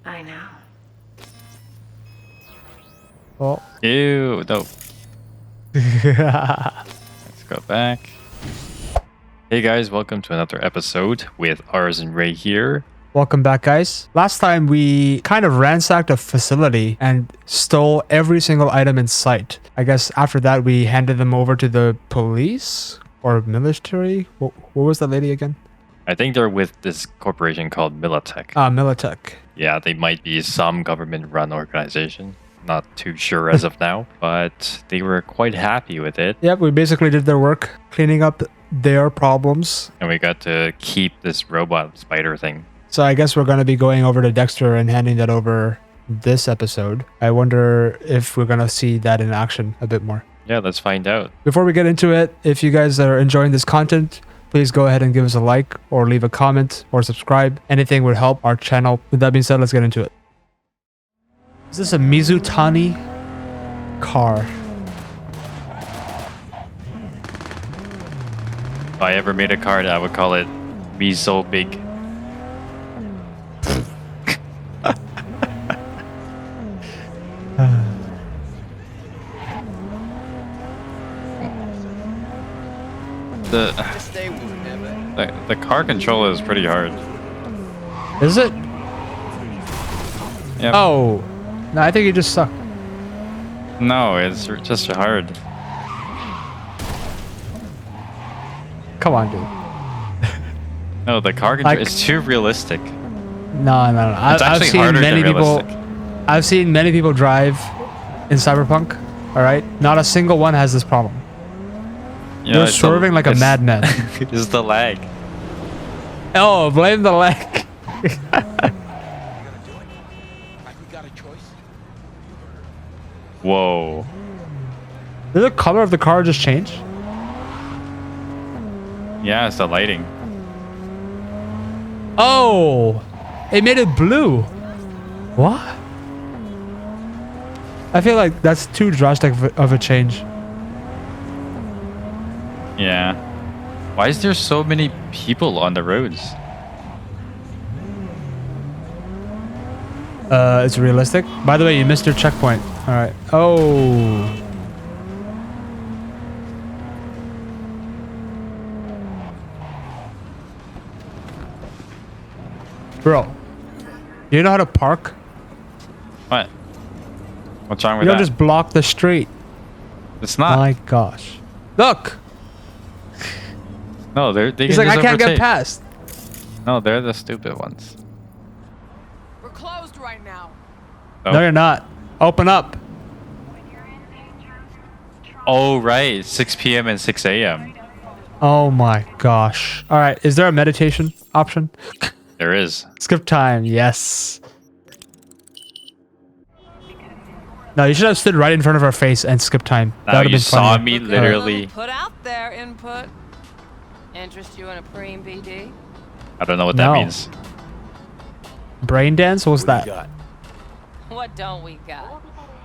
I know. Oh. Ew, no. Let's go back. Hey guys, welcome to another episode with Arz and Rae here. Welcome back, guys. Last time we kind of ransacked a facility and stole every single item in sight. I guess after that we handed them over to the police or military. What was that lady again? I think they're with this corporation called Militech. Militech. Yeah, they might be some government-run organization. Not too sure as of now, but they were quite happy with it. Yep, we basically did their work, cleaning up their problems. And we got to keep this robot spider thing. So I guess we're going to be going over to Dexter and handing that over this episode. I wonder if we're going to see that in action a bit more. Yeah, let's find out. Before we get into it, if you guys are enjoying this content, please go ahead and give us a like or leave a comment or subscribe. Anything would help our channel. With that being said, let's get into it. Is this a Mizutani car? If I ever made a card, I would call it Me So Big. The car controller is pretty hard. Is it? Yep. Oh. No, I think you just suck. No, it's just hard. Come on, dude. No, the car controller is too realistic. No. It's actually harder than realistic. I've seen many people drive in Cyberpunk. All right, not a single one has this problem. You know, They're swerving like a madman. It's the lag. Oh, blame the lag. Whoa. Did the color of the car just change? Yeah, it's the lighting. Oh, it made it blue. What? I feel like that's too drastic of a change. Yeah. Why is there so many people on the roads? It's realistic. By the way, you missed your checkpoint. All right. Oh. Bro, you know how to park? What? What's wrong with You don't that? just block the street. It's not. My gosh. Look. No, they He's can like, I just can't get overtake. past. No, they're the stupid ones. We're closed right now. Oh. No, you're not. Open up. Oh, right. 6 p.m. and 6 a.m. Oh my gosh. All right. Is there a meditation option? There is. Skip time. Yes. No, you should have stood right in front of our face and skip time. That Now would have you been saw funnier. me literally. Put out there input. Interest you in a preem BD? I don't know what No. that means. Brain dance? What's that? What don't we got?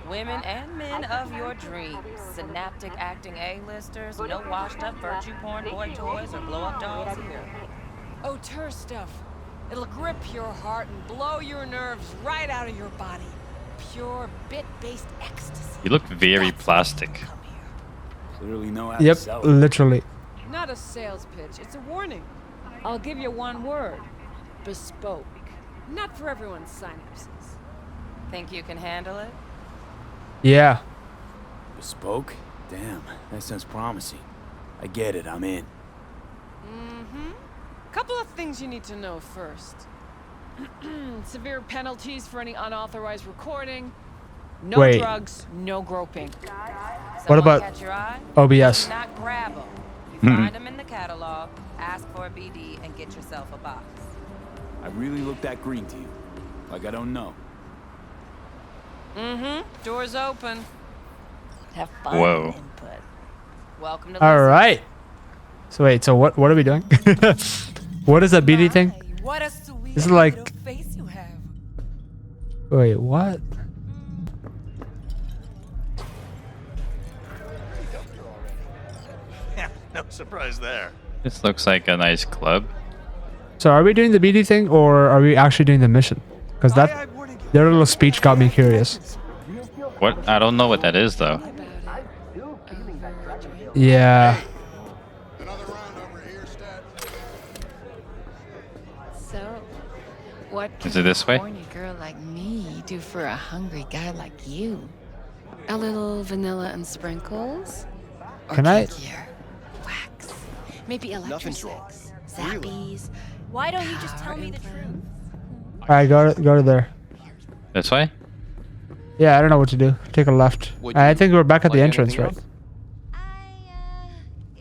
Women and men of your dreams. Synaptic acting A-listers. No washed up virtue porn boy toys or blow up dolls here. Auteur stuff. It'll grip your heart and blow your nerves right out of your body. Pure bit-based ecstasy. You look very That's plastic. why you come here. Clearly know how to Yep, sell it. literally. Not a sales pitch, it's a warning. I'll give you one word. Bespoke. Not for everyone's synapses. Think you can handle it? Yeah. Bespoke? Damn, that sounds promising. I get it, I'm in. Couple of things you need to know first. Severe penalties for any unauthorized recording. No Wait. drugs, no groping. What about catch your eye? OBS? Not grab them. You find them in the catalog, ask for a BD, and get yourself a box. I really look that green to you. Like I don't know. Doors open. Have fun. Whoa. Input. Welcome to All Listen. right. So wait, so what are we doing? What is that BD thing? What a sweet This is like- little face you have. Wait, what? Yeah, no surprise there. This looks like a nice club. So are we doing the BD thing or are we actually doing the mission? Because that Their little speech got me curious. What? I don't know what that is though. Yeah. So, what Is can it this way? a horny girl like me do for a hungry guy like you? A little vanilla and sprinkles? Or Can I- kinkier? Wax? Maybe electrosticks? Zappies? Why don't you just tell me the truth? All right, go to there. This way? Yeah, I don't know what to do. Take a left. I think we're back at the entrance, right?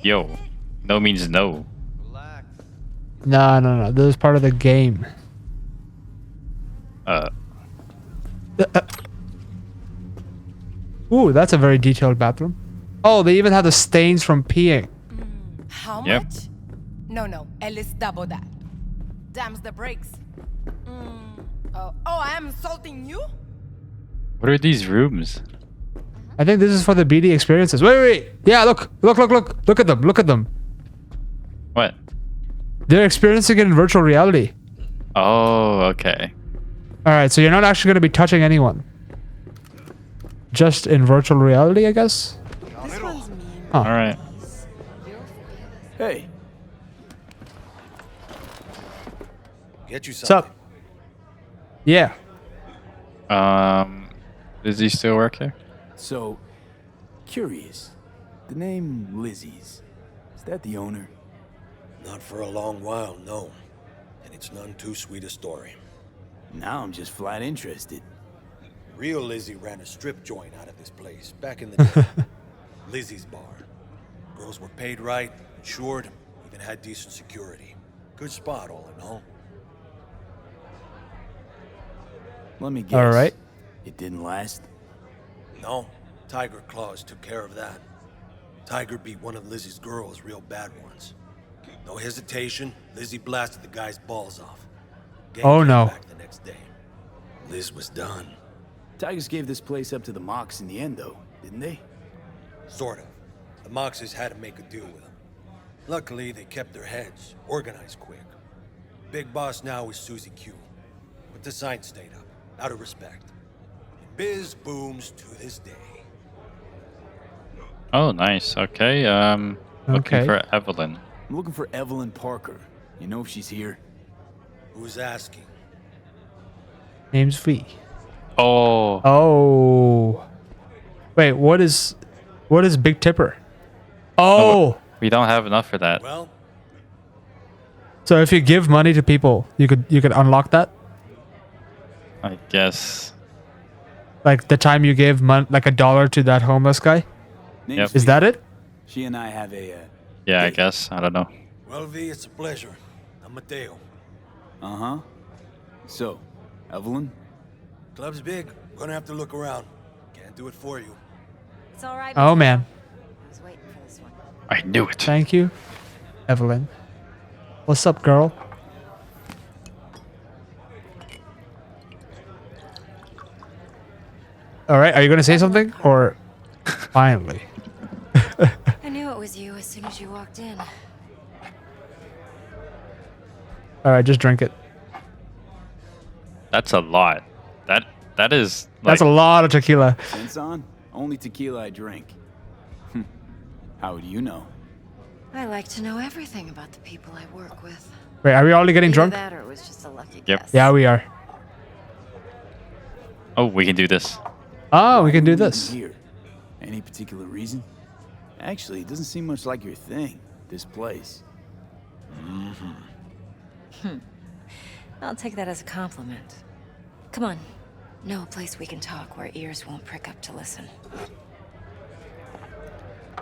Yo, no means no. No. This is part of the game. Ooh, that's a very detailed bathroom. Oh, they even have the stains from peeing. How Yep. much? No, at least double that. Damns the brakes. Oh, I am insulting you? What are these rooms? I think this is for the BD experiences. Wait. Yeah, look at them. Look at them. What? They're experiencing it in virtual reality. Oh, okay. All right, so you're not actually going to be touching anyone. Just in virtual reality, I guess. All right. Hey, Get you What's something. up? Yeah. Does he still work here? so curious. The name Lizzie's. Is that the owner? Not for a long while, no. And it's none too sweet a story. Now I'm just flat interested. Real Lizzie ran a strip joint out of this place back in the day. Lizzie's bar. Girls were paid right, insured, even had decent security. Good spot, all in all. Let me guess. All right. It didn't last? No, Tiger Claws took care of that. Tiger beat one of Lizzie's girls real bad once. No hesitation, Lizzie blasted the guy's balls off. Gang Oh, came no. back the next day. Liz was done. Tigers gave this place up to the Mox in the end, though, didn't they? Sort of. The Moxes had to make a deal with them. Luckily, they kept their heads, organized quick. Big boss now is Susie Q. But the sign stayed up, out of respect. And biz booms to this day. Oh, nice. Okay. Looking Okay. for Evelyn. I'm looking for Evelyn Parker. You know if she's here? Who's asking? Name's V. Oh, Oh. Wait, what is Big Tipper? Oh. we don't have enough for that. Well, So if you give money to people, you could unlock that? I guess. Like the time you gave like $1 to that homeless guy? Name's Yep. Is that it? She and I have a, Yeah, I Hey. guess. I don't know. well, V, it's a pleasure. I'm Mateo. uh-huh. So, Evelyn? Club's big. Gonna have to look around. Can't do it for you. It's all right. Oh man. I was waiting for this one. I knew it. Thank you, Evelyn. What's up, girl? All right, are you gonna say something or finally? I knew it was you as soon as you walked in. All right, just drink it. That's a lot. That is like, That's a lot of tequila. Sense on? Only tequila I drink. How do you know? I like to know everything about the people I work with. Wait, are we already getting Either drunk? that or it was just a lucky Yep. guess. Yeah, we are. Oh, we can do this. Oh, we can do Why are you this. Here. Any particular reason? Actually, it doesn't seem much like your thing, this place. I'll take that as a compliment. Come on. Know a place we can talk where ears won't prick up to listen.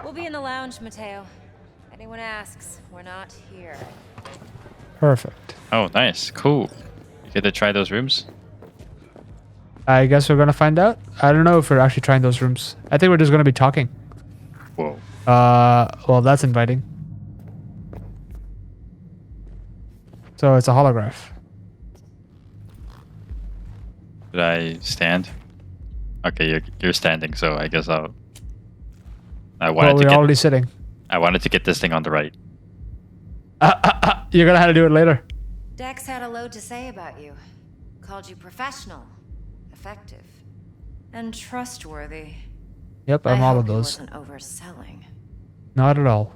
We'll be in the lounge, Mateo. Anyone asks, we're not here. Perfect. Oh, nice. Cool. You get to try those rooms? I guess we're gonna find out. I don't know if we're actually trying those rooms. I think we're just gonna be talking. Whoa. Well, that's inviting. So it's a holograph. Did I stand? Okay, you're standing, so I guess I Well, wanted to we're get already sitting. I wanted to get this thing on the right. You're gonna have to do it later. Dex had a load to say about you. Called you professional. effective. And trustworthy. Yep, I I'm all hope of he those. wasn't overselling. Not at all.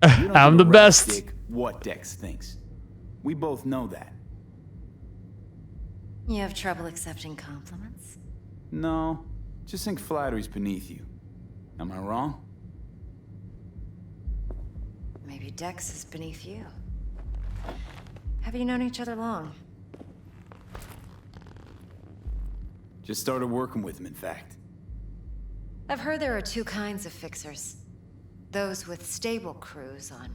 You don't I'm give the a best. rat's dick what Dex thinks. We both know that. You have trouble accepting compliments? No, just think flattery's beneath you. Am I wrong? Maybe Dex is beneath you. Have you known each other long? Just started working with him, in fact. I've heard there are two kinds of fixers. Those with stable crews on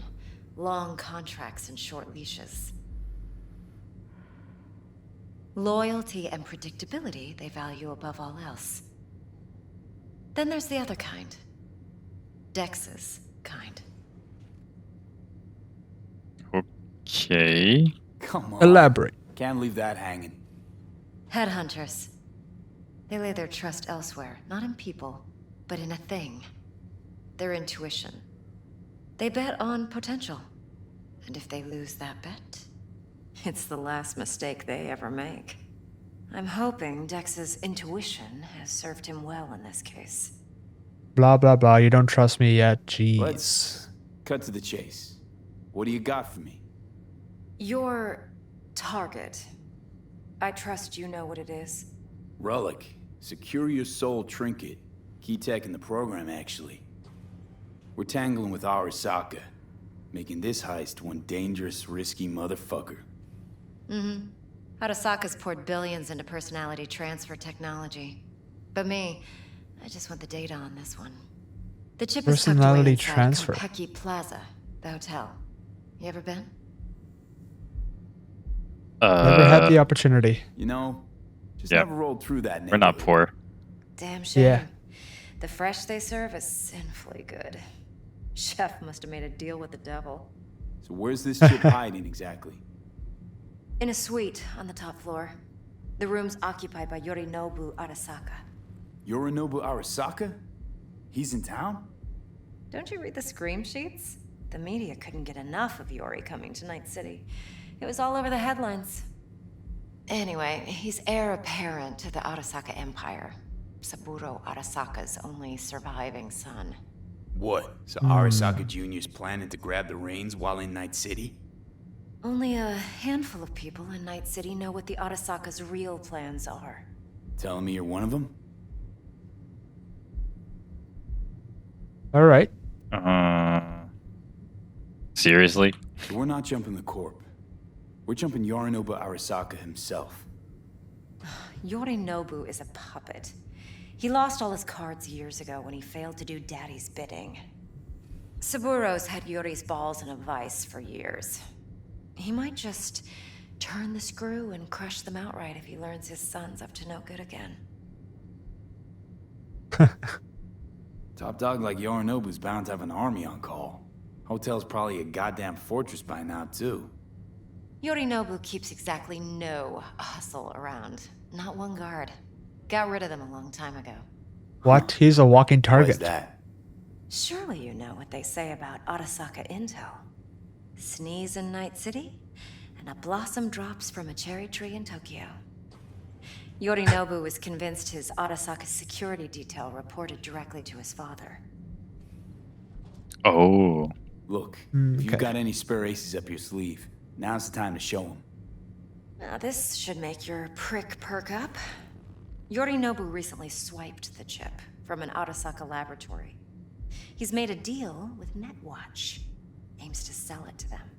long contracts and short leashes. Loyalty and predictability they value above all else. Then there's the other kind. Dex's kind. Okay. Come on. Elaborate. Can't leave that hanging. Headhunters. They lay their trust elsewhere, not in people, but in a thing. Their intuition. They bet on potential. And if they lose that bet, it's the last mistake they ever make. I'm hoping Dex's intuition has served him well in this case. Blah, blah, blah. You don't trust me yet. Jeez. Let's cut to the chase. What do you got for me? Your target. I trust you know what it is. Relic. Secure your soul trinket. Key tech in the program, actually. We're tangling with Arasaka, making this heist one dangerous, risky motherfucker. Mm-hmm. Arasaka's poured billions into personality transfer technology. But me, I just want the data on this one. The chip is tucked away Personality inside transfer. Konpeki Plaza, the hotel. You ever been? Never had the opportunity. You know, just Yeah. never rolled through that We're not neighborhood. poor. Damn shame. Yeah. The fresh they serve is sinfully good. Chef must have made a deal with the devil. So where's this chip hiding exactly? In a suite on the top floor. The room's occupied by Yorinobu Arasaka. Yorinobu Arasaka? He's in town? Don't you read the scream sheets? The media couldn't get enough of Yori coming to Night City. It was all over the headlines. Anyway, he's heir apparent to the Arasaka Empire. Saburo Arasaka's only surviving son. What? So Arasaka Jr.'s planning to grab the reins while in Night City? Only a handful of people in Night City know what the Arasaka's real plans are. Telling me you're one of them? All right. Seriously? So we're not jumping the corp. We're jumping Yorinobu Arasaka himself. Yorinobu is a puppet. He lost all his cards years ago when he failed to do Daddy's bidding. Saburo's had Yori's balls in a vice for years. He might just turn the screw and crush them outright if he learns his son's up to no good again. Top dog like Yorinobu's bound to have an army on call. Hotel's probably a goddamn fortress by now, too. Yorinobu keeps exactly no hustle around. Not one guard. Got rid of them a long time ago. What? He's a walking Why target. is that? Surely you know what they say about Arasaka intel. Sneeze in Night City, and a blossom drops from a cherry tree in Tokyo. Yorinobu was convinced his Arasaka security detail reported directly to his father. Oh. Look, Mm, if you've okay. got any spare aces up your sleeve, now's the time to show them. Now this should make your prick perk up. Yorinobu recently swiped the chip from an Arasaka laboratory. He's made a deal with Netwatch. Aims to sell it to them.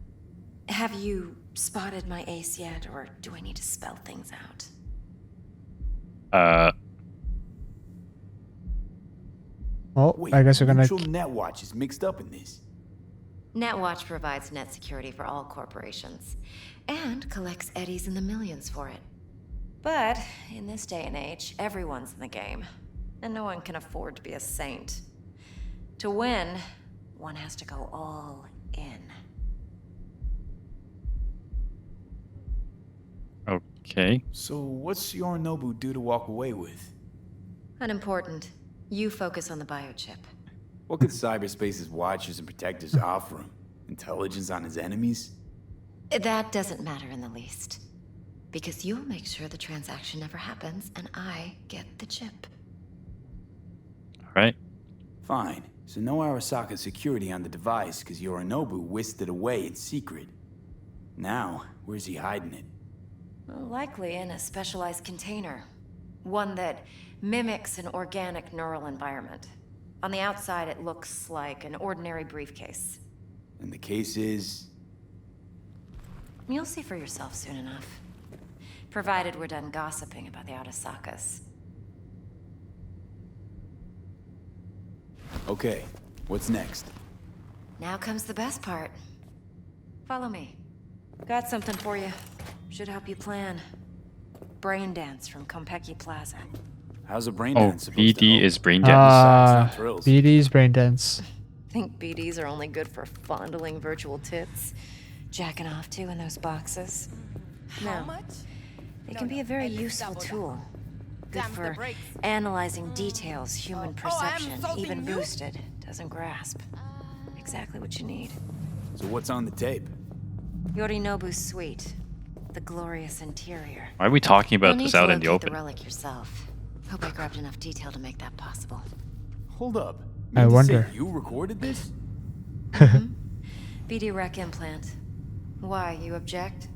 Have you spotted my ace yet, or do I need to spell things out? Well, Wait, I guess we're gonna. Neutral Netwatch is mixed up in this. Netwatch provides net security for all corporations, and collects eddies in the millions for it. But in this day and age, everyone's in the game, and no one can afford to be a saint. To win, one has to go all in. Okay. So what's Yorinobu due to walk away with? Unimportant. You focus on the biochip. What could cyberspace's watchers and protectors offer him? Intelligence on his enemies? That doesn't matter in the least. Because you'll make sure the transaction never happens, and I get the chip. Right? Fine. So no Arasaka security on the device because Yorinobu whisked it away in secret. Now, where's he hiding it? Likely in a specialized container. One that mimics an organic neural environment. On the outside, it looks like an ordinary briefcase. And the case is... You'll see for yourself soon enough. Provided we're done gossiping about the Arasakas. Okay, what's next? Now comes the best part. Follow me. Got something for you. Should help you plan. Brain dance from Konpeki Plaza. How's a brain Oh, dance supposed to BD help? is brain dance. not thrills. BD's brain dance. Think BDs are only good for fondling virtual tits? Jacking off to in those boxes? No. They can be a very useful tool. Good for analyzing details human perception, even boosted, doesn't grasp. Exactly what you need. So what's on the tape? Yorinobu's suite. The glorious interior. Why are we talking about You'll need this to out in the locate open? the relic yourself. Hope I grabbed enough detail to make that possible. Hold up. I Mean to say wonder. you recorded this? BD rec implant. Why, you object?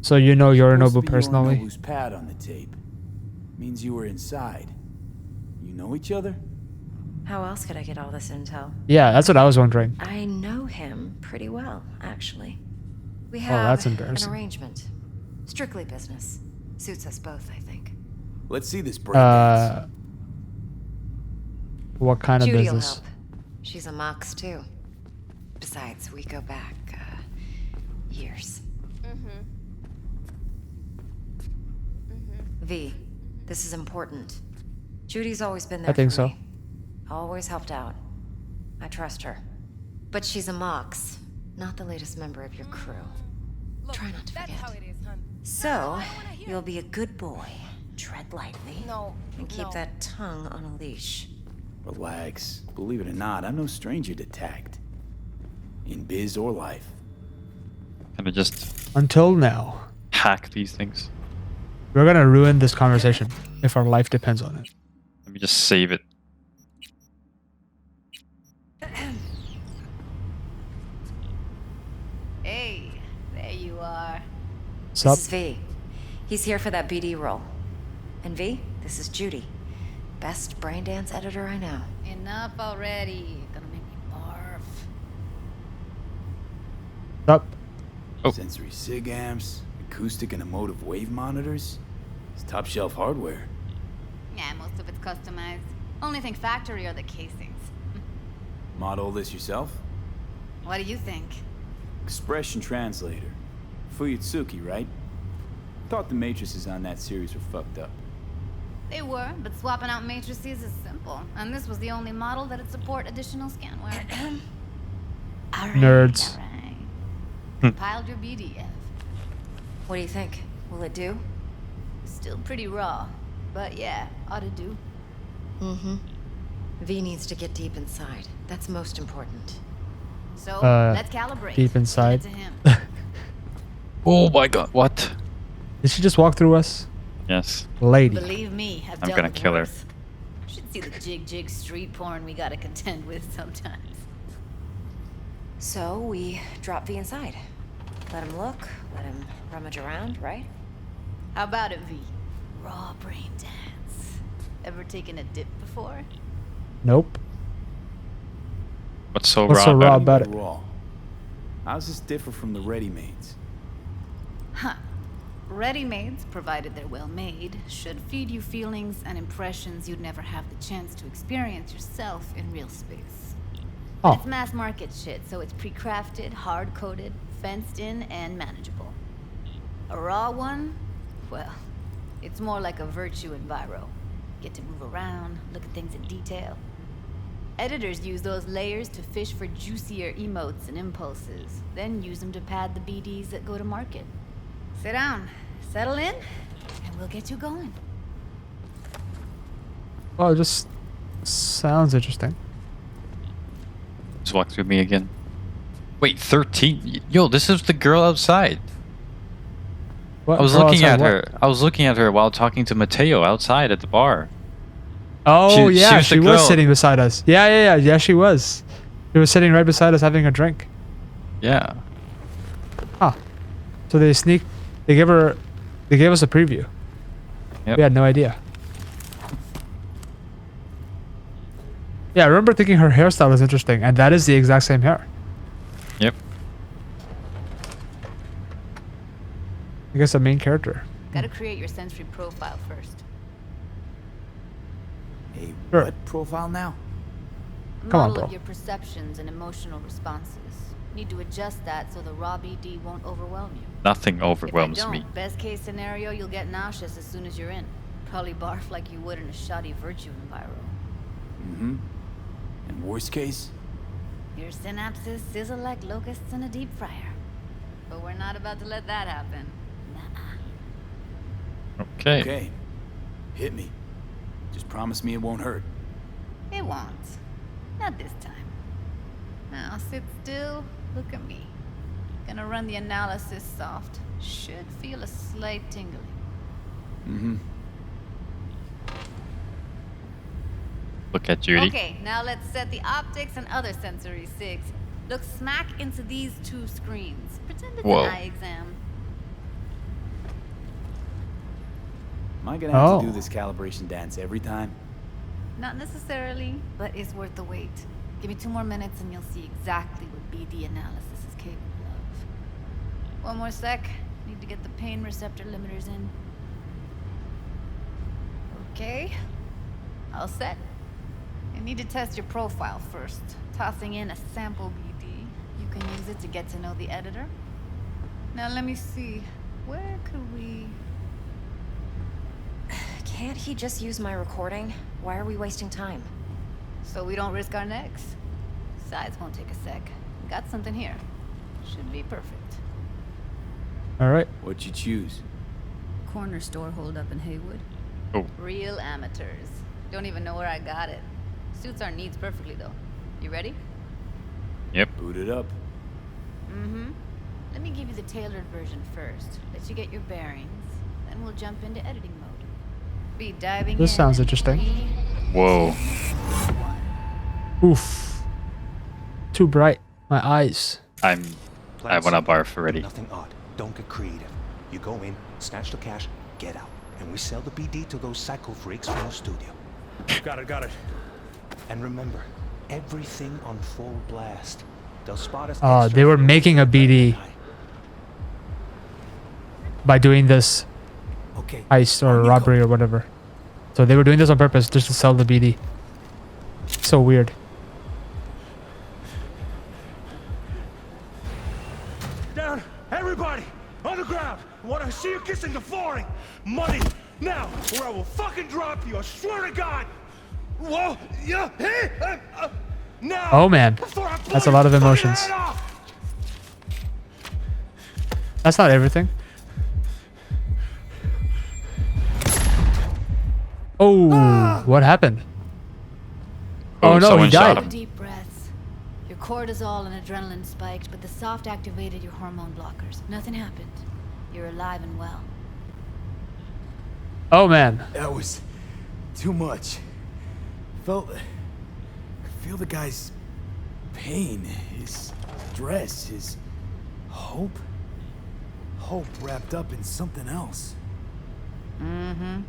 So you know Supposed to Yorinobu be personally? Yorinobu's pad on the tape. Means you were inside. You know each other? How else could I get all this intel? Yeah, that's what I was wondering. I know him pretty well, actually. We Oh, have that's an embarrassing. arrangement. Strictly business. Suits us both, I think. Let's see this brain dance. What kind of Judy'll business? help. She's a Mox, too. Besides, we go back, years. V, this is important. Judy's always been there I think for so. me. Always helped out. I trust her. But she's a Mox, not the latest member of your crew. Try not to forget. So, you'll be a good boy. Tread lightly. And keep that tongue on a leash. Relax. Believe it or not, I'm no stranger to tact. In biz or life. Can I just Until now. hack these things? We're gonna ruin this conversation if our life depends on it. Let me just save it. Hey, there you are. Sup? This is V. He's here for that BD role. And V, this is Judy. Best brain dance editor I know. Enough already. Gonna make me barf. Sup? Oh. Sensory SIG amps, acoustic and emotive wave monitors. It's top shelf hardware. Yeah, most of it's customized. Only thing factory are the casings. Model this yourself? What do you think? Expression translator. Fuyutsuki, right? Thought the matrices on that series were fucked up. They were, but swapping out matrices is simple. And this was the only model that'd support additional scanware. Nerds. Alright. Compiled your BDF. What do you think? Will it do? Still pretty raw. But yeah, ought to do. Mm-hmm. V needs to get deep inside. That's most important. So, let's calibrate. deep inside. Send it to him. Oh my god, what? Did she just walk through us? Yes. Lady. Believe me, I've I'm dealt gonna with kill her. worse. Should see the jig street porn we gotta contend with sometimes. So, we drop V inside. Let him look, let him rummage around, right? How about it, V? Raw brain dance. Ever taken a dip before? Nope. What's so What's raw so raw about it? about it? Raw. How's this differ from the ready-mades? Huh. Ready-mades, provided they're well made, should feed you feelings and impressions you'd never have the chance to experience yourself in real space. But Oh. it's mass market shit, so it's pre-crafted, hard-coded, fenced in, and manageable. A raw one? Well, it's more like a virtue in Viro. Get to move around, look at things in detail. Editors use those layers to fish for juicier emotes and impulses, then use them to pad the BDs that go to market. Sit down, settle in, and we'll get you going. Oh, it just sounds interesting. Just walk through me again. Wait, 13? Yo, this is the girl outside. What? I was Oh, looking outside at what? her. I was looking at her while talking to Mateo outside at the bar. Oh She yeah, was the she was girl. sitting beside us. Yeah, she was. She was sitting right beside us having a drink. Yeah. Huh. So they gave us a preview. Yep. We had no idea. Yeah, I remember thinking her hairstyle was interesting, and that is the exact same hair. Yep. I guess the main character. Gotta create your sensory profile first. A Sure. what profile now? Come on, Model bro. of your perceptions and emotional responses. Need to adjust that so the raw BD won't overwhelm you. Nothing If I overwhelms don't, me. best case scenario, you'll get nauseous as soon as you're in. Probably barf like you would in a shoddy virtue enviro. Mm-hmm. And worst case? Your synapses sizzle like locusts in a deep fryer. But we're not about to let that happen. Nuh-uh. Okay. Okay. Hit me. Just promise me it won't hurt. It won't. Not this time. Now sit still, look at me. Gonna run the analysis soft. Should feel a slight tingling. Mm-hmm. Look at Judy. Okay, now let's set the optics and other sensory sigs. Look smack into these two screens. Pretend it's Whoa. an eye exam. Am I gonna have Oh. to do this calibration dance every time? Not necessarily, but it's worth the wait. Give me 2 more minutes and you'll see exactly what BD analysis is capable of. 1 more sec. Need to get the pain receptor limiters in. Okay. All set. You need to test your profile first. Tossing in a sample BD. You can use it to get to know the editor. Now let me see. Where could we... Can't he just use my recording? Why are we wasting time? So we don't risk our necks. Sides won't take a sec. Got something here. Should be perfect. All right. What'd you choose? Corner store hold up in Haywood. Oh. Real amateurs. Don't even know where I got it. Suits our needs perfectly though. You ready? Yep. Boot it up. Mm-hmm. Let me give you the tailored version first. Let you get your bearings. Then we'll jump into editing mode. Be diving This in sounds in interesting. 3, Whoa. 1. Oof. Too bright. My eyes. I wanna barf already. Nothing odd. Don't get creative. You go in, snatch the cash, get out. And we sell the BD to those psycho freaks from the studio. Got it. And remember, everything on full blast. They'll spot us. Oh, extra they were close making a at the BD. right time. By doing this Okay. heist or on you robbery go. or whatever. So they were doing this on purpose just to sell the BD. So weird. Down, everybody, on the ground. I want to see you kissing the flooring. Money, now, or I will fucking drop you. I swear to God. Whoa, yeah, hey, now. Oh man, before I blow that's a your lot of fucking emotions. head off. That's not everything. Oh, what happened? Oh no, he someone shot died. him. Deep breaths. Your cortisol and adrenaline spiked, but the soft activated your hormone blockers. Nothing happened. You're alive and well. Oh man. That was too much. I feel the guy's pain, his stress, his hope. Hope wrapped up in something else. Mm-hmm.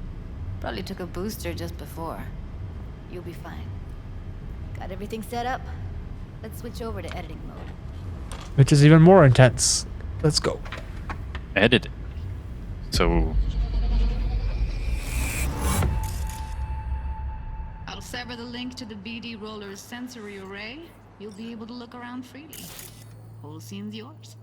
Probably took a booster just before. You'll be fine. Got everything set up? Let's switch over to editing mode. Which is even more intense. Let's go. Edit. So I'll sever the link to the BD roller's sensory array. You'll be able to look around freely. Whole scene's yours.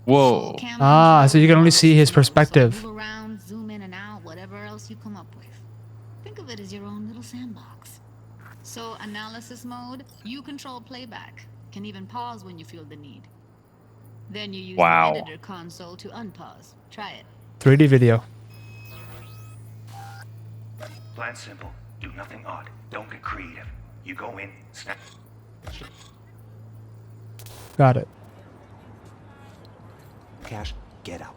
whoa. Ah, so you can only see his perspective. So move around, zoom in and out, whatever else you come up with. Think of it as your own little sandbox. So analysis mode, you control playback. Can even pause when you feel the need. Then you use Wow. the editor console to unpause. Try it. 3D video. Plan simple. Do nothing odd. Don't get creative. You go in, snap. Got it. Cash, get out.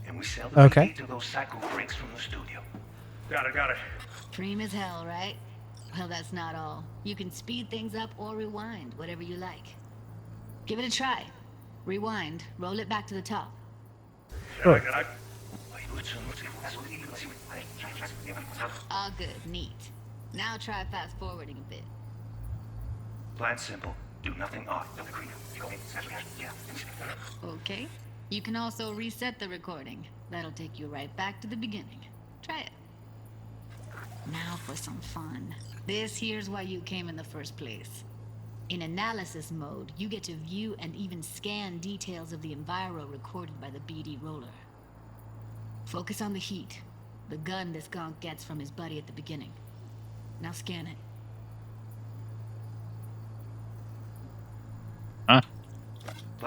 and we sell the Okay. BD to those psycho freaks from the studio. Got it. Dream as hell, right? Well, that's not all. You can speed things up or rewind, whatever you like. Give it a try. Rewind, roll it back to the top. Sure. All good, neat. Now try fast forwarding a bit. Plan simple. Do nothing odd. Okay. You can also reset the recording. That'll take you right back to the beginning. Try it. Now for some fun. This here's why you came in the first place. In analysis mode, you get to view and even scan details of the enviro recorded by the BD roller. Focus on the heat, the gun this gonk gets from his buddy at the beginning. Now scan it. Huh?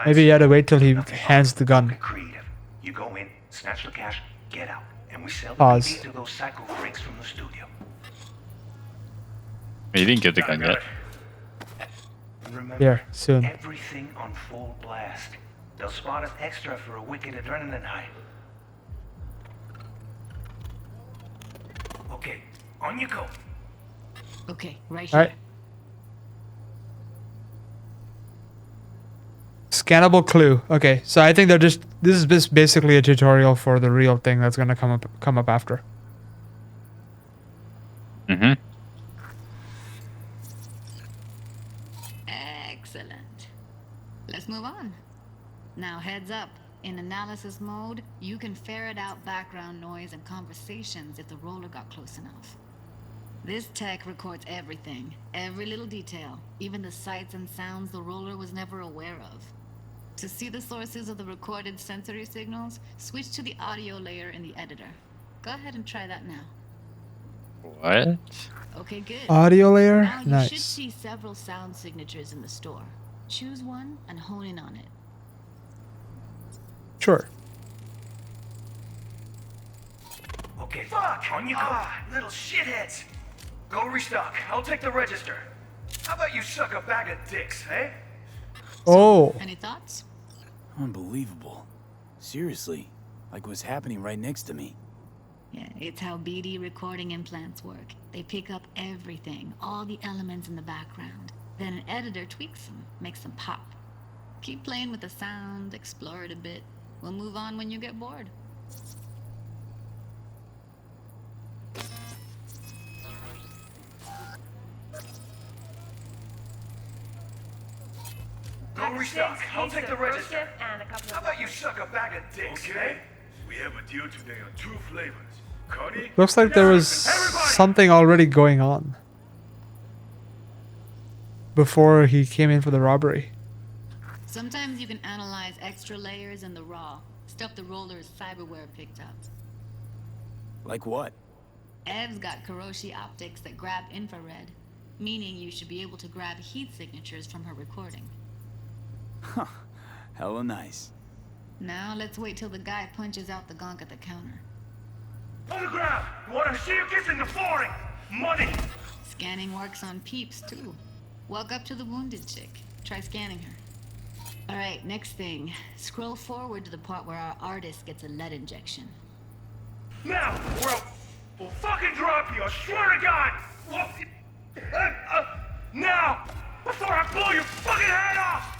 Maybe you had to wait till he hands the gun. Creative. You go in, snatch the cash, get out, and we sell the Pause. BD to those psycho freaks from the studio. You didn't get the gun yet. And remember, Here, soon. everything on full blast. They'll spot us extra for a wicked adrenaline high. Okay, on you go. Okay, right All here. right. Scannable clue. Okay, so I think they're just. This is just basically a tutorial for the real thing that's gonna come up after. Mm-hmm. Excellent. Let's move on. Now heads up. In analysis mode, you can ferret out background noise and conversations if the roller got close enough. This tech records everything, every little detail, even the sights and sounds the roller was never aware of. To see the sources of the recorded sensory signals, switch to the audio layer in the editor. Go ahead and try that now. What? Oh. Okay, good. Audio layer. Now you should Nice. see several sound signatures in the store. Choose one and hone in on it. Sure. Okay, fuck, on you go. Little shitheads. Go restock. I'll take the register. How about you suck a bag of dicks, eh? Oh. Any thoughts? Unbelievable. Seriously, like what's happening right next to me. Yeah, it's how BD recording implants work. They pick up everything, all the elements in the background. Then an editor tweaks them, makes them pop. Keep playing with the sound, explore it a bit. We'll move on when you get bored. Go restock. I'll take the register. How about you suck a bag of dicks, eh? We have a deal today on 2 flavors. Connie? Looks like there was something already going on before he came in for the robbery. Sometimes you can analyze extra layers in the raw, stuff the roller's cyberware picked up. Like what? Ev's got Kiroshi optics that grab infrared, meaning you should be able to grab heat signatures from her recording. Huh. Hella nice. Now let's wait till the guy punches out the gonk at the counter. On the ground! You wanna see who gets in the flooring? Money! Scanning works on peeps too. Walk up to the wounded chick. Try scanning her. Alright, next thing. Scroll forward to the part where our artist gets a lead injection. Now, or we'll fucking drop you, I swear to God! Now! Before I blow your fucking head off!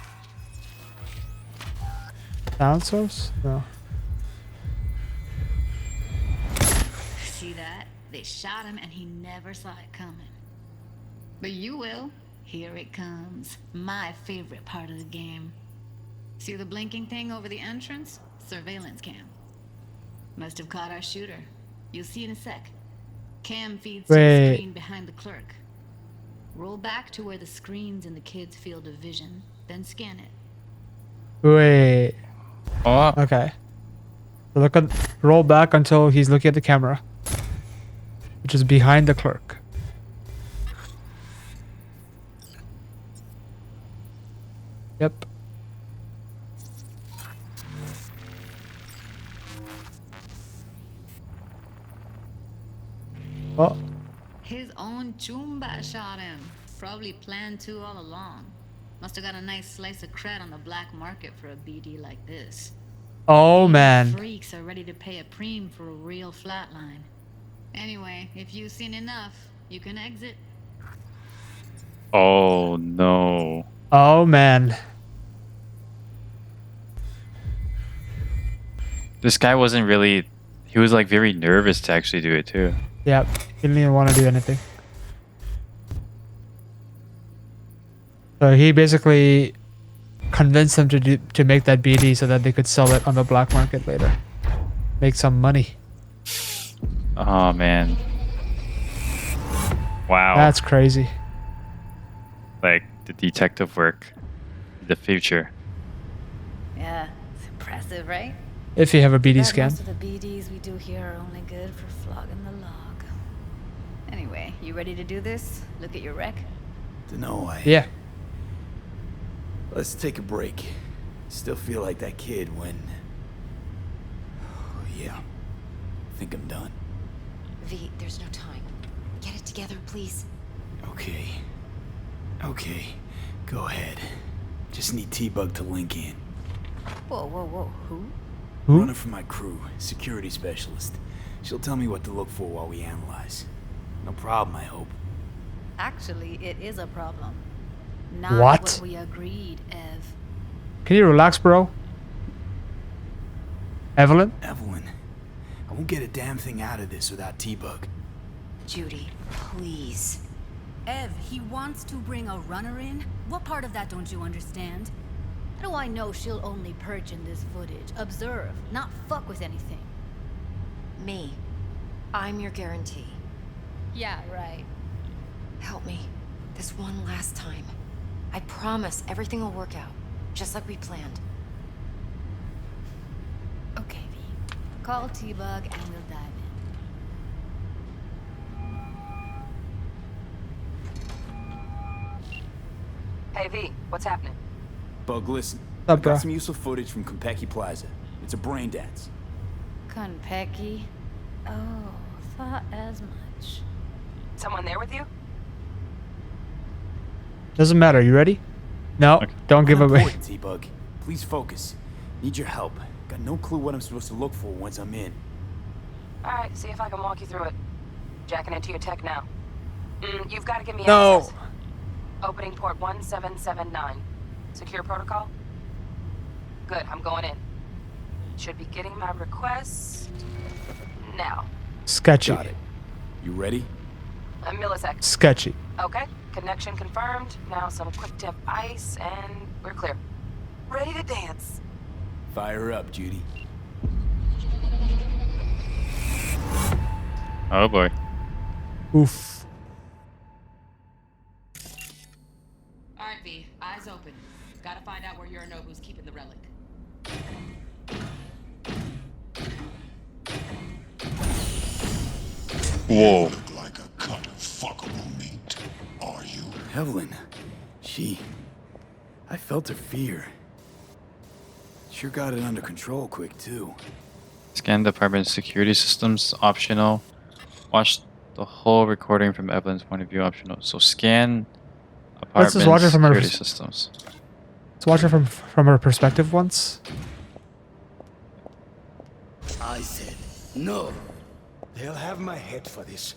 Sound source? No. See that? They shot him and he never saw it coming. But you will. Here it comes. My favorite part of the game. See the blinking thing over the entrance? Surveillance cam. Must have caught our shooter. You'll see in a sec. Cam feeds to the Wait. screen behind the clerk. Roll back to where the screen's in the kid's field of vision, then scan it. Wait. Oh, Okay. So roll back until he's looking at the camera, which is behind the clerk. Yep. Oh, His own Chumba shot him. Probably planned to all along. Must have got a nice slice of cred on the black market for a BD like this. Oh man. Freaks are ready to pay a preem for a real flatline. Anyway, if you've seen enough, you can exit. Oh no. Oh man. This guy wasn't really. He was like very nervous to actually do it too. Yep. He didn't even want to do anything. So he basically convinced them to make that BD so that they could sell it on the black market later. Make some money. Oh man. Wow. That's crazy. Like the detective work. The future. Yeah, it's impressive, right? If you have a BD Bet scan. most of the BDs we do here are only good for flogging the log. Anyway, you ready to do this? Look at your rec? Dunno, Yeah. Let's take a break. Still feel like that kid when... Oh, yeah. I think I'm done. V, there's no time. Get it together, please. Okay. Okay. Go ahead. Just need T-Bug to link in. Whoa, whoa, whoa, who? Who? Runner for my crew, security specialist. She'll tell me what to look for while we analyze. No problem, I hope. Actually, it is a problem. Not What? what we agreed, Ev. Can you relax, bro? Evelyn? Evelyn, I won't get a damn thing out of this without T-Bug. Judy, please. Ev, he wants to bring a runner in? What part of that don't you understand? How do I know she'll only perch in this footage? Observe, not fuck with anything. Me. I'm your guarantee. Yeah, right. Help me. This one last time. I promise everything will work out. Just like we planned. Okay, V. Call T-Bug and we'll dive in. Hey, V, what's happening? Bug, listen. Up, I bro? got some useful footage from Konpeki Plaza. It's a brain dance. Konpeki? Oh, thought as much. Someone there with you? Doesn't matter. You ready? No. Okay. Don't give away. Unimportant, T-Bug. Please focus. Need your help. Got no clue what I'm supposed to look for once I'm in. Alright, see if I can walk you through it. Jacking into your tech now. You've got to give me No. access. Opening port 1779. Secure protocol? Good, I'm going in. Should be getting my request now. Sketchy. Got it. You ready? A millisecond. Sketchy. Okay, connection confirmed. Now some quick tip ice and we're clear. Ready to dance. Fire up, Judy. Oh boy. Oof. Alright, V. Eyes open. Gotta find out where Yorinobu's keeping the relic. Whoa. Look like a cut of fuckable meat, are you? Evelyn. I felt her fear. Sure got it under control quick, too. Scan the apartment security systems optional. Watch the whole recording from Evelyn's point of view optional. So scan Let's just apartment watch it from her security systems. Let's watch it from her perspective once. I said, no. They'll have my head for this.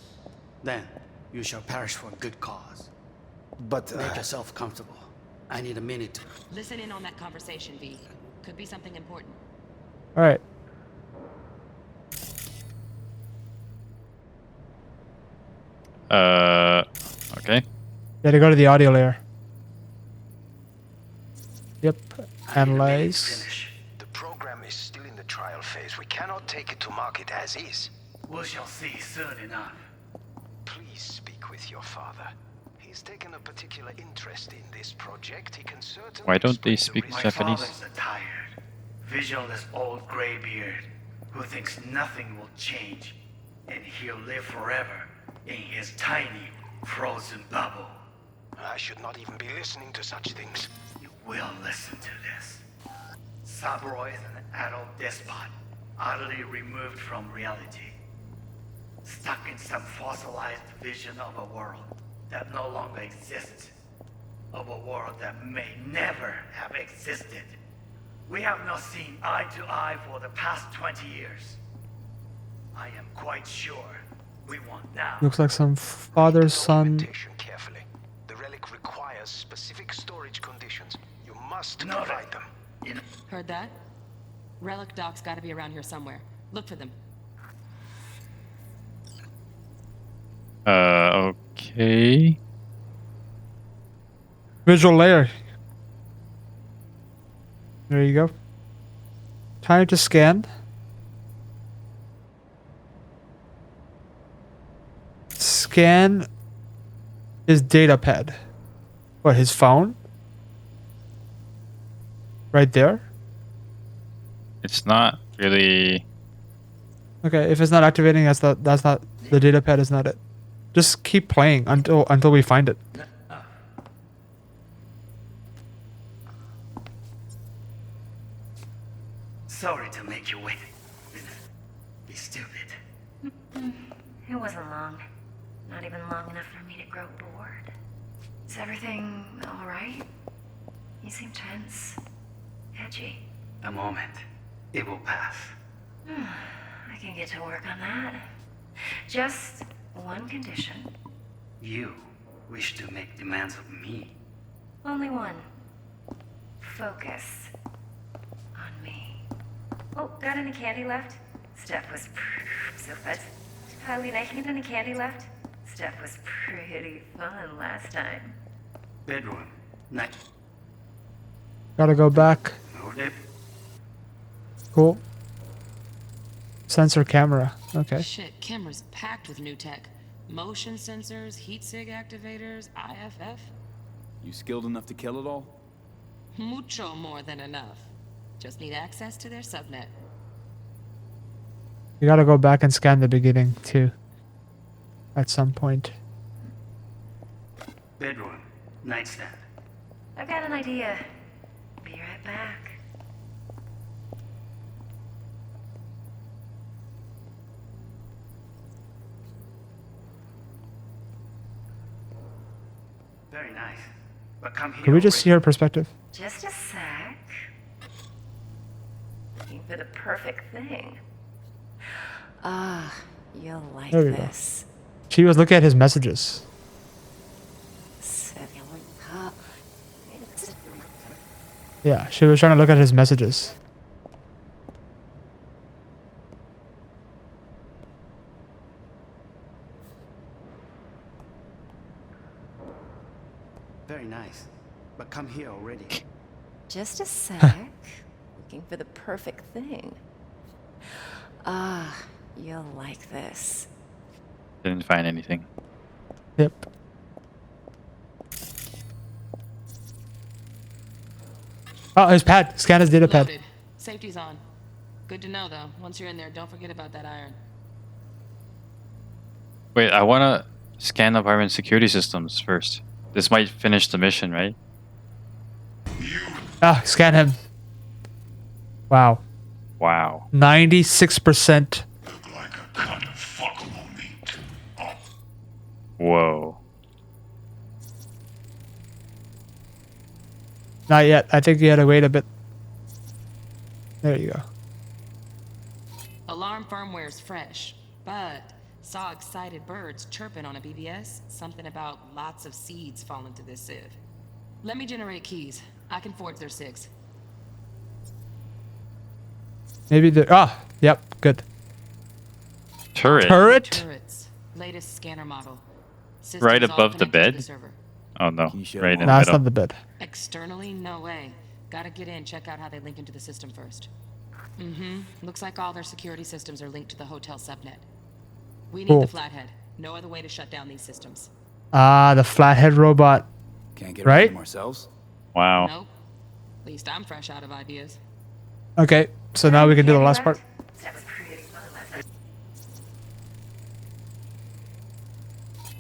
Then, you shall perish for a good cause. But make yourself comfortable. I need a minute. Listen in on that conversation, V. Could be something important. All right. Okay. Yeah, to go to the audio layer. Yep. Analyze. Finish. The program is still in the trial phase. We cannot take it to market as is. We shall see soon enough. Please speak with your father. He's taken a particular interest in this project. He can certainly Why don't they explain speak the reasons. Japanese? My father's a tired, visionless old graybeard who thinks nothing will change, and he'll live forever in his tiny, frozen bubble. I should not even be listening to such things. You will listen to this. Saburo is an adult despot, utterly removed from reality. Stuck in some fossilized vision of a world that no longer exists. Of a world that may never have existed. We have not seen eye to eye for the past 20 years. I am quite sure we want now. Looks like some father son. Carefully. The relic requires specific storage conditions. You must No, provide them. Heard that? Relic docks gotta be around here somewhere. Look for them. Okay. Visual layer. There you go. Time to scan. Scan his data pad. What, his phone? Right there? It's not really. Okay, if it's not activating, that's not the data pad is not it. Just keep playing until we find it. Sorry to make you wait. Be stupid. It wasn't long. Not even long enough for me to grow bored. Is everything alright? You seem tense. Edgy. A moment. It will pass. I can get to work on that. Just one condition. You wish to make demands of me. Only one. Focus on me. Oh, got any candy left? Stuff was so fun. Pauline, any candy left? Stuff was pretty fun last time. Bedroom. Night. Gotta go back. Noted. Cool. Sensor camera. Okay. Shit, camera's packed with new tech. Motion sensors, heat sig activators, IFF. You skilled enough to kill it all? Mucho more than enough. Just need access to their subnet. You gotta go back and scan the beginning too. At some point. Bedroom. Nightstand. I've got an idea. Be right back. Very nice. But come here. Can we just see her perspective? Just a sec. Looking for the perfect thing. Ah, you'll like There we go. this. She was looking at his messages. Yeah, she was trying to look at his messages. Very nice. But come here already. Just a sec. Looking for the perfect thing. Ah, you'll like this. Didn't find anything. Yep. Oh, his pad. Scan his data pad. Loaded. Safety's on. Good to know, though. Once you're in there, don't forget about that iron. Wait, I wanna scan apartment security systems first. This might finish the mission, right? Ah, scan him. Wow. Wow. 96%. Whoa. Not yet. I think you had to wait a bit. There you go. Alarm firmware's fresh, but saw excited birds chirping on a BBS. Something about lots of seeds falling to this sieve. Let me generate keys. I can forge their SIGs. Maybe the yep, good. Turret. Turret? Turrets. Latest scanner model. Systems Right all above the connected to bed? server. Oh no. Right in the No, it's middle. not the bed. Externally, no way. Gotta get in, check out how they link into the system first. Looks like all their security systems are linked to the hotel subnet. We need Cool. the flathead. No other way to shut down these systems. Ah, the flathead robot. Can't get Right? them ourselves? Wow. Nope. At least I'm fresh out of ideas. Okay, so now we can do the last part. That was pretty fun last time.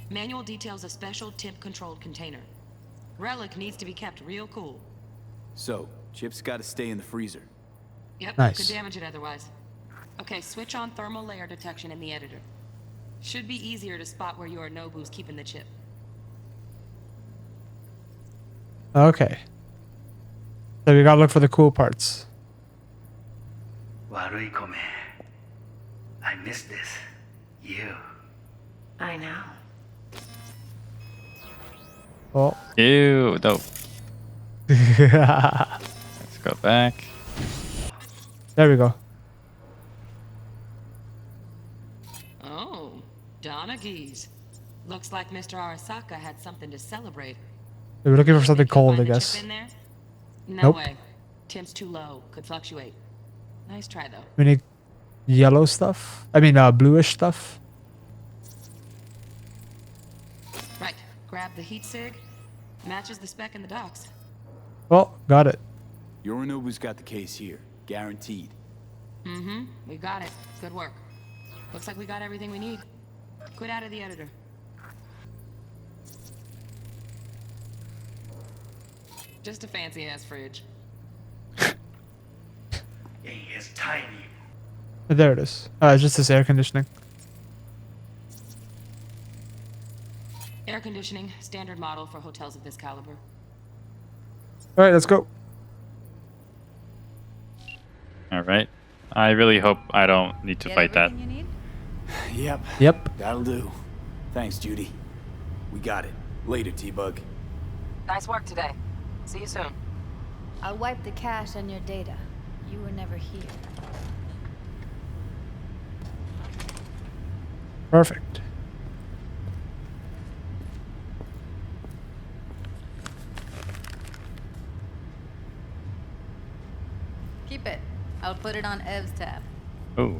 Manual details a special temp-controlled container. Relic needs to be kept real cool. So, Chip's gotta stay in the freezer. Yep, Nice. could damage it otherwise. Okay, switch on thermal layer detection in the editor. Should be easier to spot where Yorinobu's keeping the chip. Okay. So we gotta look for the cool parts. Waruikome. I miss this. You. I know. Oh. Ew, no. Let's go back. There we go. Oh, Donaghy's. Looks like Mr. Arasaka had something to celebrate. They were looking for something cold, I Find the guess. chip in there? No Nope. way. Temp's too low. Could fluctuate. Nice try, though. We need yellow stuff. I mean, bluish stuff. Right. Grab the heat sig. Matches the spec in the docks. Well, got it. Yorinobu's got the case here. Guaranteed. Mm-hmm. We got it. Good work. Looks like we got everything we need. Quit out of the editor. Just a fancy-ass fridge. It's tiny. There it is. It's just this air conditioning. Air conditioning, standard model for hotels of this caliber. All right, let's go. Alright. I really hope I don't need to fight that. Yep. Yep. That'll do. Thanks, Judy. We got it. Later, T-Bug. Nice work today. See you soon. I'll wipe the cache on your data. You were never here. Perfect. Keep it. I'll put it on Ev's tab. Oh.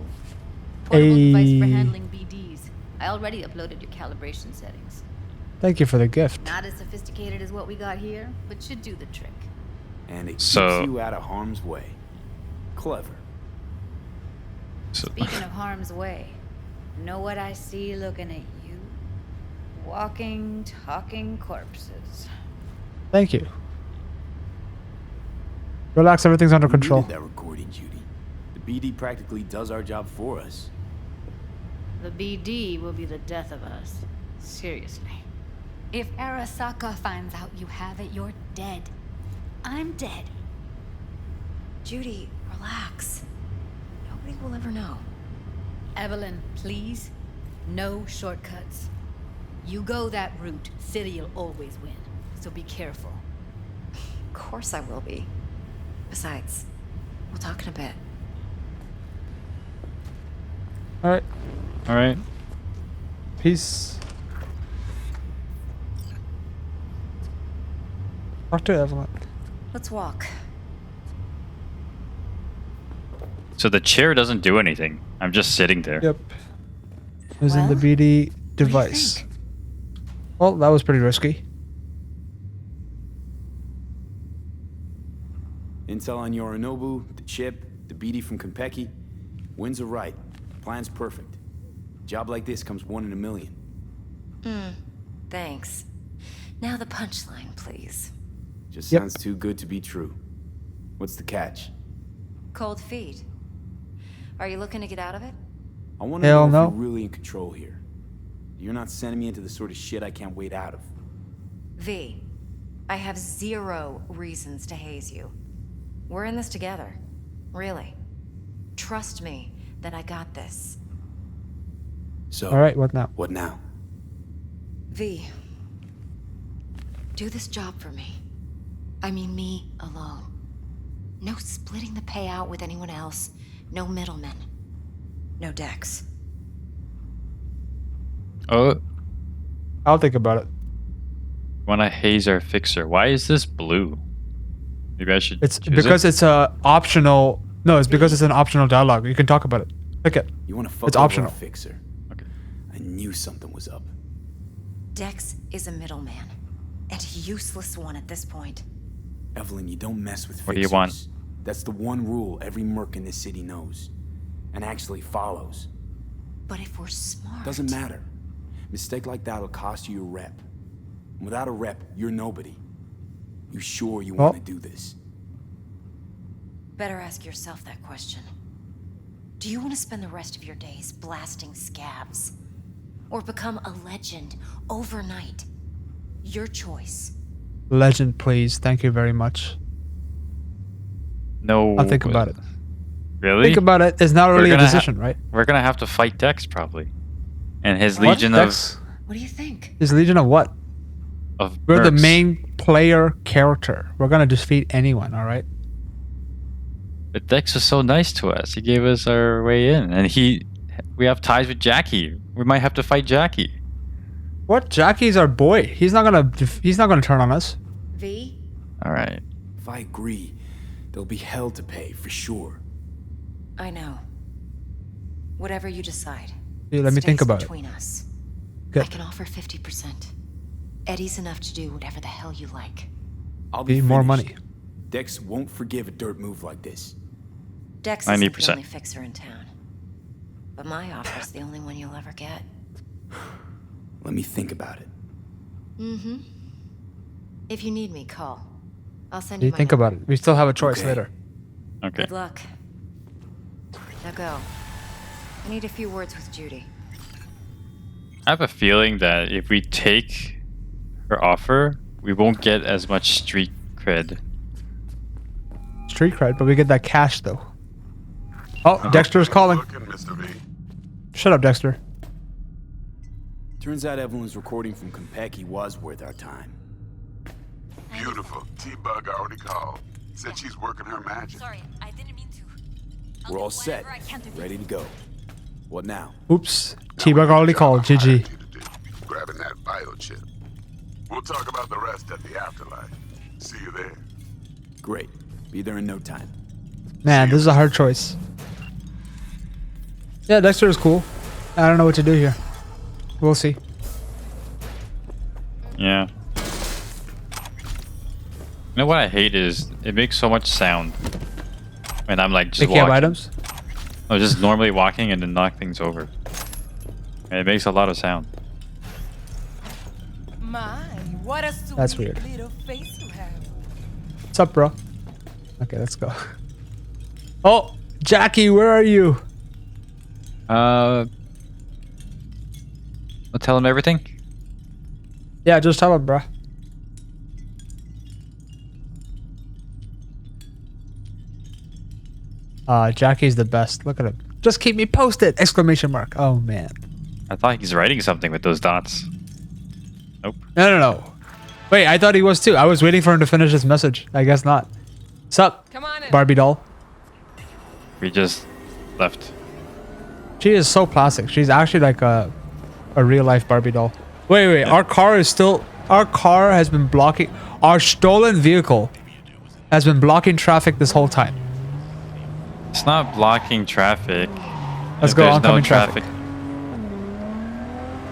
Portable device for Hey. handling BDs. I already uploaded your calibration settings. Thank you for the gift. Not as sophisticated as what we got here, but should do the trick. And it So- keeps you out of harm's way. Clever. Speaking of harm's way, know what I see looking at you? Walking, talking corpses. Thank you. Relax, everything's under We control. needed that recording, Judy. The BD practically does our job for us. The BD will be the death of us. Seriously. If Arasaka finds out you have it, you're dead. I'm dead. Judy, relax. Nobody will ever know. Evelyn, please. No shortcuts. You go that route, City'll always win. So be careful. Of course I will be. Besides, we'll talk in a bit. All right. Alright. Peace. Talk to Evelyn. Let's walk. So the chair doesn't do anything. I'm just sitting there. Yep. It was in the BD device. Well, that was pretty risky. Intel on Yorinobu, the chip, the BD from Konpeki. Winds are right. Plan's perfect. Job like this comes 1 in a million. Thanks. Now the punchline, please. Just Yep. sounds too good to be true. What's the catch? Cold feet. Are you looking to get out of it? I want to Hell know no. if you're really in control here. You're not sending me into the sort of shit I can't wait out of. V, I have 0 reasons to haze you. We're in this together. Really. Trust me that I got this. So, All right, what now? what now? V, do this job for me. I mean me alone. No splitting the payout with anyone else. No middlemen. No decks. Oh, I'll think about it. wanna haze our fixer. Why is this blue? Maybe I should It's choose because it? it's a optional. No, it's because it's an optional dialogue. You can talk about it. Click it. You want to fuck It's over optional. our fixer? Okay. I knew something was up. Dex is a middleman. And a useless one at this point. Evelyn, you don't mess with What do you fixers. want? That's the one rule every merc in this city knows. And actually follows. But if we're smart... Doesn't matter. Mistake like that'll cost you your rep. And without a rep, you're nobody. You sure you Well- want to do this? Better ask yourself that question. Do you want to spend the rest of your days blasting scabs? Or become a legend overnight? Your choice. Legend, please. Thank you very much. No. I'll think about it. Really? Think about it. It's not really a gonna decision, right? We're gonna have to fight Dex probably, and his What? legion Dex? What do you think? His legion of what? of We're the mercs. main player character. We're gonna defeat anyone, all right? But Dex was so nice to us. He gave us our way in, and we have ties with Jackie. We might have to fight Jackie. What? Jackie's our boy. He's not gonna turn on us. V? All right. If I agree, there'll be hell to pay for sure. I know. Whatever you decide. Dude, let me think stays about it. between us. Good. I can offer 50%. Eddie's enough to do whatever the hell you like. I'll be Need more finished. money. Dex won't forgive a dirt move like this. Dex isn't the 90%. only fixer in town. But my offer's the only one you'll ever get. Let me think about it. Mm-hmm. If you need me, call. I'll send You you my think number. about it. We still have a choice Okay. later. Okay. Good luck. Now go. I need a few words with Judy. I have a feeling that if we take her offer, we won't get as much street cred. Street cred, but we get that cash though. Oh, Dexter's calling. Shut up, Dexter. Turns out Evelyn's recording from Konpeki was worth our time. Beautiful. T-Bug already called. Said she's working her magic. Sorry, I didn't mean to. We're all set. Ready to go. What now? Oops. T-Bug already called. GG. Grabbing that bio chip. We'll talk about the rest at the afterlife. See you there. Great. Be there in no time. Man, this is a hard choice. Yeah, Dexter is cool. I don't know what to do here. We'll see. Yeah. You know what I hate is it makes so much sound when I'm like just Picking up walking. items? I was just normally walking and then knock things over. And it makes a lot of sound. My, what a sweet That's weird. little face you have. What's up, bro? Okay, let's go. Oh, Jackie, where are you? I'll tell him everything. Yeah, just tell him, bro. Jackie's the best. Look at him. Just keep me posted! Exclamation mark. Oh, man. I thought he's writing something with those dots. Nope. No. Wait, I thought he was too. I was waiting for him to finish his message. I guess not. Sup, Come on in. Barbie doll? We just left. She is so plastic. She's actually like a real life Barbie doll. Wait. Our car has been blocking. Our stolen vehicle has been blocking traffic this whole time. It's not blocking traffic. Let's If go there's oncoming no traffic.